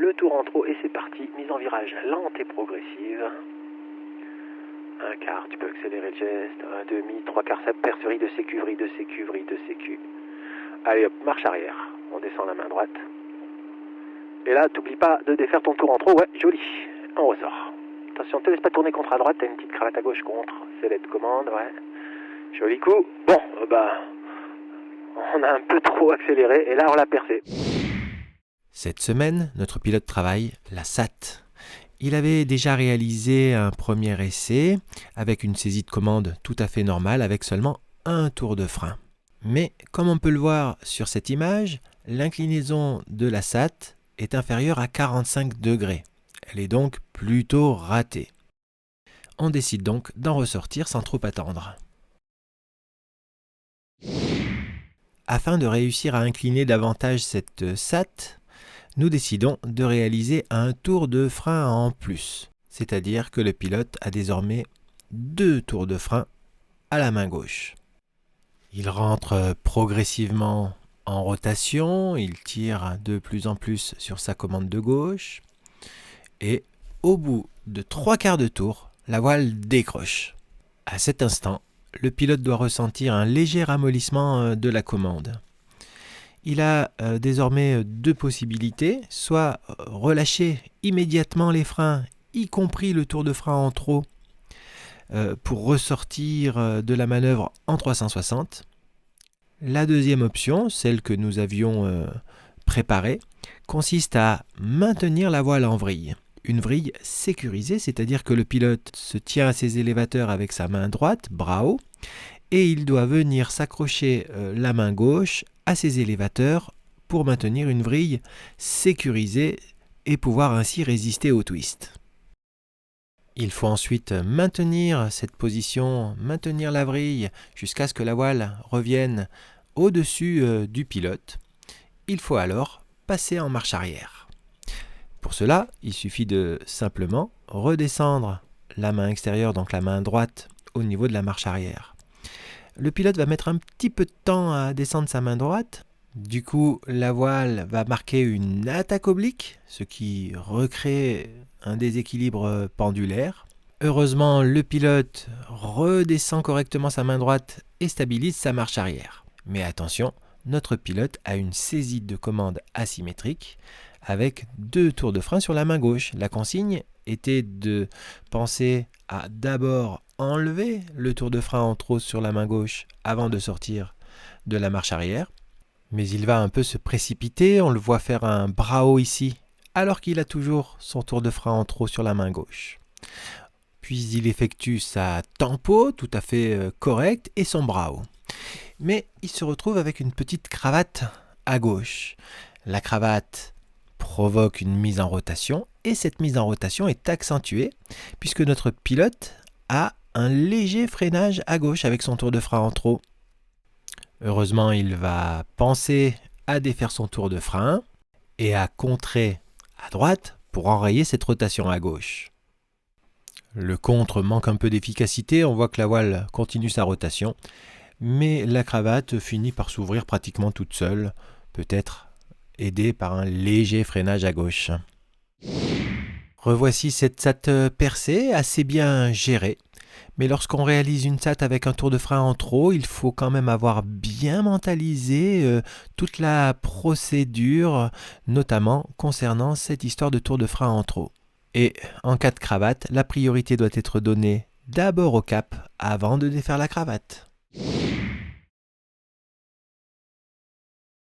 le tour en trop et c'est parti. Mise en virage lente et progressive. Un quart, tu peux accélérer le geste. Un demi, trois quarts, ça percerie de sécu, vrille de sécu, vrille de sécu. Allez hop, marche arrière. On descend la main droite. Et là, t'oublies pas de défaire ton tour en trop. Ouais, joli. On ressort. Attention, ne te laisse pas tourner contre à droite. T'as une petite cravate à gauche contre. C'est l'aide commande, ouais. Joli coup. Bon, on a un peu trop accéléré et là, on l'a percé. Cette semaine, notre pilote travaille la SAT. Il avait déjà réalisé un premier essai avec une saisie de commande tout à fait normale avec seulement un tour de frein. Mais comme on peut le voir sur cette image, l'inclinaison de la SAT est inférieure à 45 degrés. Elle est donc plutôt ratée. On décide donc d'en ressortir sans trop attendre. Afin de réussir à incliner davantage cette SAT, nous décidons de réaliser un tour de frein en plus. C'est-à-dire que le pilote a désormais 2 tours de frein à la main gauche. Il rentre progressivement en rotation, il tire de plus en plus sur sa commande de gauche et au bout de 3 quarts de tour, la voile décroche. À cet instant, le pilote doit ressentir un léger ramollissement de la commande. Il a désormais 2 possibilités, soit relâcher immédiatement les freins, y compris le tour de frein en trop, pour ressortir de la manœuvre en 360. La deuxième option, celle que nous avions préparée, consiste à maintenir la voile en vrille. Une vrille sécurisée, c'est-à-dire que le pilote se tient à ses élévateurs avec sa main droite, bras haut, et il doit venir s'accrocher la main gauche à ses élévateurs pour maintenir une vrille sécurisée et pouvoir ainsi résister au twist. Il faut ensuite maintenir cette position, maintenir la vrille jusqu'à ce que la voile revienne au-dessus du pilote. Il faut alors passer en marche arrière. Pour cela, il suffit de simplement redescendre la main extérieure, donc la main droite, au niveau de la marche arrière. Le pilote va mettre un petit peu de temps à descendre sa main droite. Du coup, la voile va marquer une attaque oblique, ce qui recrée un déséquilibre pendulaire. Heureusement, le pilote redescend correctement sa main droite et stabilise sa marche arrière. Mais attention, notre pilote a une saisie de commande asymétrique avec 2 tours de frein sur la main gauche. La consigne était de penser à d'abord enlever le tour de frein en trop sur la main gauche avant de sortir de la marche arrière. Mais il va un peu se précipiter, on le voit faire un bras haut ici, alors qu'il a toujours son tour de frein en trop sur la main gauche. Puis il effectue sa tempo tout à fait correcte et son bras haut. Mais il se retrouve avec une petite cravate à gauche. La cravate provoque une mise en rotation et cette mise en rotation est accentuée puisque notre pilote a un léger freinage à gauche avec son tour de frein en trop. Heureusement, il va penser à défaire son tour de frein et à contrer à droite pour enrayer cette rotation à gauche. Le contre manque un peu d'efficacité, on voit que la voile continue sa rotation, mais la cravate finit par s'ouvrir pratiquement toute seule, peut-être aidée par un léger freinage à gauche. Revoici cette SAT percée, assez bien gérée. Mais lorsqu'on réalise une SAT avec un tour de frein en trop, il faut quand même avoir bien mentalisé toute la procédure, notamment concernant cette histoire de tour de frein en trop. Et en cas de cravate, la priorité doit être donnée d'abord au cap avant de défaire la cravate.